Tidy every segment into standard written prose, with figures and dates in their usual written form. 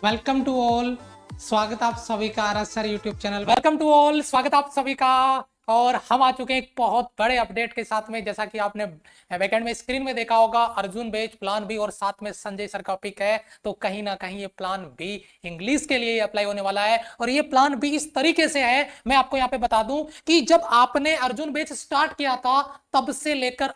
Welcome to all. स्वागत आप सभी का RS sir YouTube channel. Welcome to all, स्वागत आप सभी का। और हम आ चुके हैं एक बहुत बड़े अपडेट के साथ में। जैसा कि आपने बैकएंड में स्क्रीन में देखा होगा, अर्जुन बैच प्लान बी और साथ में संजय सर का पिक है। तो कहीं ना कहीं ये प्लान बी इंग्लिश के लिए अप्लाई होने वाला है। और ये प्लान बी इस तरीके से है, मैं आपको यहाँ पे बता दूं कि जब आपने अर्जुन बैच स्टार्ट किया था तब से लेकर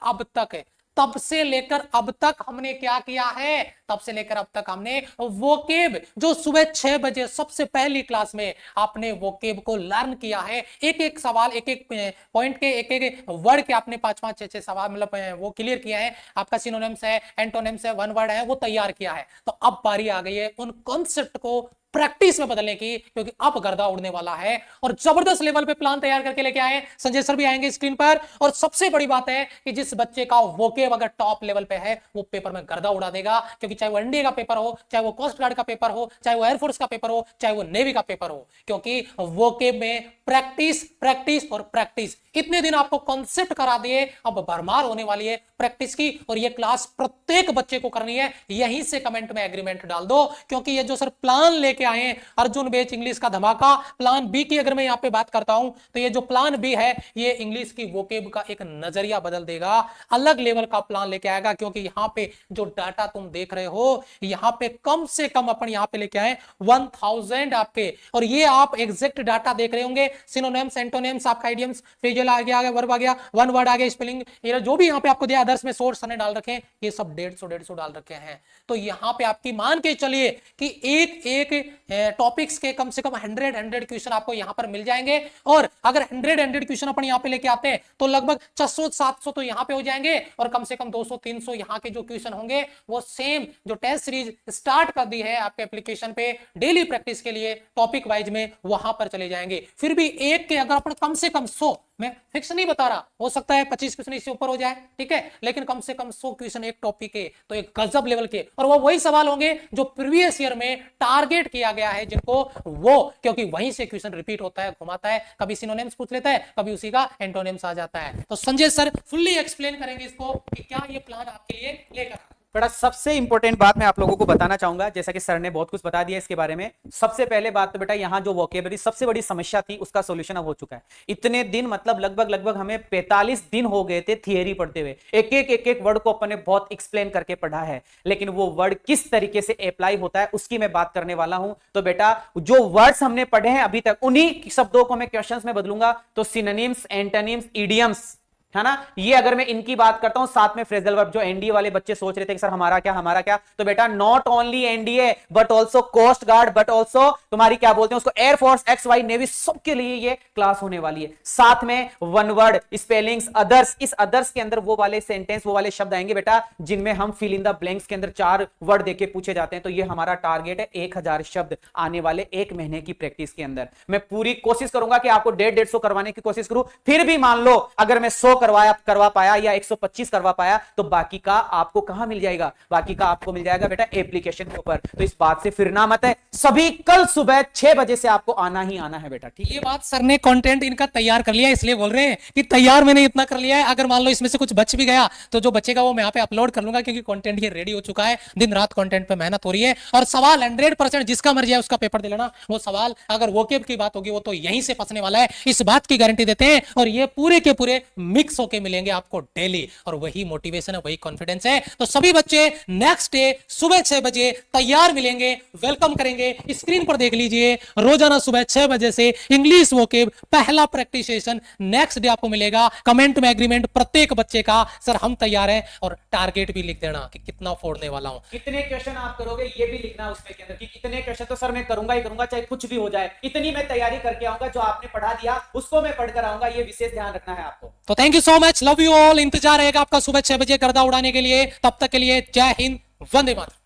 अब तक हमने क्या किया है, तब से लेकर अब तक हमने वोकेब, जो सुबह 6 बजे सबसे पहली क्लास में आपने वोकेब को लर्न किया है। एक एक सवाल, एक एक पॉइंट के, एक एक वर्ड के आपने 5-5 6-6 सवाल मतलब वो क्लियर किया है। आपका सिनोनिम्स है, एंटोनिम्स है, वन वर्ड है, वो तैयार किया है। तो अब बारी आ गई है उन कॉन्सेप्ट को प्रैक्टिस में बदलने की, क्योंकि अब गर्दा उड़ने वाला है। और जबरदस्त लेवल पे प्लान तैयार करके लेके आए संजय सर भी आएंगे स्क्रीन पर। और सबसे बड़ी बात है कि जिस बच्चे का वोकेब अगर टॉप लेवल पे है वो पेपर में गर्दा उड़ा देगा। क्योंकि चाहे वो एनडीए का पेपर हो, चाहे वो कोस्ट गार्ड का पेपर हो, चाहे वो एयरफोर्स का पेपर हो, चाहे वो नेवी का पेपर हो, क्योंकि वोकेब में प्रैक्टिस प्रैक्टिस और प्रैक्टिस। कितने दिन आपको कॉन्सेप्ट करा दिए, अब भरमार होने वाली है प्रैक्टिस की। और ये क्लास प्रत्येक बच्चे को करनी है। यहीं से कमेंट में एग्रीमेंट डाल दो, क्योंकि ये जो सर प्लान लेके आए हैं अर्जुन बैच इंग्लिश का धमाका, प्लान बी की अगर मैं यहां पे बात करता हूं तो ये जो प्लान बी है ये इंग्लिश की वोकेब का एक नजरिया बदल देगा, अलग लेवल का प्लान लेके आएगा। क्योंकि यहां पे जो डाटा तुम देख रहे हो, यहां पे कम से कम अपन यहां पे लेके आए 1000 आपके। और ये आप एग्जैक्ट डाटा देख रहे होंगे, सिनोनिम्स, एंटोनिम्स, आपका आइडियम्स, फ्रेजल आ गया, वर्ब आ गया, वन वर्ड आ गया, स्पेलिंग, ये जो भी यहां पे आपको दिया अदर्स में सोर्स ने डाल रखे हैं, ये सब 150 डाल रखे हैं। तो यहां पे आपकी मान के चलिए कि एक एक टॉपिक्स के कम से कम 100 क्वेश्चन आपको यहां पर मिल जाएंगे। और अगर 100 क्वेश्चन अपन यहां पे लेके आते हैं तो लगभग 600-700 तो यहां पे हो जाएंगे। और कम से कम 200-300 यहां के जो क्वेश्चन होंगे वो सेम जो टेस्ट सीरीज स्टार्ट कर दी है आपके एप्लीकेशन पे डेली प्रैक्टिस के लिए टॉपिक वाइज में, वहां पर चले जाएंगे। फिर भी एक के अगर अपन कम से कम 100, मैं फिक्स नहीं बता रहा, हो सकता है 25 क्वेश्चन इससे ऊपर हो जाए, ठीक है, लेकिन कम से कम 100 क्वेश्चन एक टॉपिक के, तो एक गजब लेवल के। और वो वही सवाल होंगे जो प्रीवियस ईयर में टारगेट किया गया है जिनको, वो क्योंकि वहीं से क्वेश्चन रिपीट होता है, घुमाता है, कभी सिनोनिम्स पूछ लेता है, कभी उसी का एंटोनिम्स आ जाता है। तो संजय सर फुल्ली एक्सप्लेन करेंगे इसको कि क्या ये प्लान आपके लिए लेकर। बड़ा सबसे इंपॉर्टेंट बात मैं आप लोगों को बताना चाहूंगा, जैसा कि सर ने बहुत कुछ बता दिया इसके बारे में। सबसे पहले बात तो बेटा, यहाँ जो वोकेबलरी सबसे बड़ी समस्या थी उसका सॉल्यूशन अब हो चुका है। इतने दिन मतलब लगभग हमें 45 दिन हो गए थे थियरी पढ़ते हुए, एक एक वर्ड को अपन ने बहुत एक्सप्लेन करके पढ़ा है, लेकिन वो वर्ड किस तरीके से अप्लाई होता है उसकी मैं बात करने वाला हूं। तो बेटा जो वर्ड्स हमने पढ़े हैं अभी तक, उन्हीं शब्दों को मैं क्वेश्चंस में बदलूंगा। तो सिनोनिम्स, एंटोनिम्स, इडियम्स, है ना, ये अगर मैं इनकी बात करता हूं, साथ में फ्रेजल वर्ब, जो एनडीए वाले बच्चे सोच रहे थे कि सर हमारा क्या, तो बेटा not only NDA but also coast guard, but also तुम्हारी क्या बोलते हैं उसको, एयरफोर्स, एक्स वाई, नेवी, सबके लिए ये क्लास होने वाली है। साथ में वन वर्ड, स्पेलिंग्स, अदर्स। इस अदर्स के अंदर वो वाले सेंटेंस, वो वाले शब्द आएंगे बेटा जिनमें हम फिल इन द ब्लैंक्स के अंदर 4 वर्ड देके पूछे जाते हैं। तो ये हमारा टारगेट है 1000 शब्द आने वाले 1 महीने की प्रैक्टिस के अंदर। मैं पूरी कोशिश करूंगा कि आपको 150 करवाने की कोशिश करूं। फिर भी मान लो अगर मैं 100 करवा पाया या 125 करवा पाया, तो बाकी का आपको कहां मिल जाएगा, बाकी का आपको मिल जाएगा बेटा एप्लीकेशन के ऊपर। तो इस बात से फिरना मत है, सभी कल सुबह 6 बजे से आपको आना ही आना है बेटा, ठीक है। ये बात सर ने कंटेंट इनका तैयार कर लिया, इसलिए बोल रहे हैं कि तैयार मैंने इतना कर लिया है। अगर मान लो इसमें से कुछ बच भी गया तो जो बचेगा वो मैं यहाँ पे अपलोड कर लूंगा, क्योंकि कंटेंट ये रेडी हो चुका है। दिन रात कंटेंट पे मेहनत हो रही है। और सवाल 100% जिसका मर्जी है उसका पेपर दे लेना। वो सवाल अगर वोकेब की बात होगी वो तो यहीं से फंसने वाला है, इस बात की गारंटी देते हैं। और ये पूरे के पूरे मिक्स होके मिलेंगे आपको डेली, और वही मोटिवेशन है, वही कॉन्फिडेंस है। तो सभी बच्चे नेक्स्ट डे सुबह 6 बजे तैयार मिलेंगे, वेलकम करेंगे। स्क्रीन पर देख लीजिए, रोजाना सुबह 6 बजे से इंग्लिश वोकेब पहला प्रैक्टिस सेशन नेक्स्ट डे आपको मिलेगा। कमेंट में एग्रीमेंट प्रत्येक बच्चे का, सर हम तैयार हैं, और टारगेट भी लिख देना कि कितना फोड़ने वाला हूं। कितने क्वेश्चन आप करोगे ये भी लिखना उसके अंदर कि कितने क्वेश्चन तो सर मैं करूंगा ही करूंगा, चाहे कुछ भी हो जाए। इतनी मैं तैयारी करके आऊंगा, जो आपने पढ़ा दिया उसको मैं पढ़कर आऊंगा, ये विशेष ध्यान रखना है आपको। तो thank you so much, love you all. इंतजार रहेगा आपका सुबह 6 बजे गर्दा उड़ाने के लिए। तब तक के लिए जय हिंद, वंदे मातरम।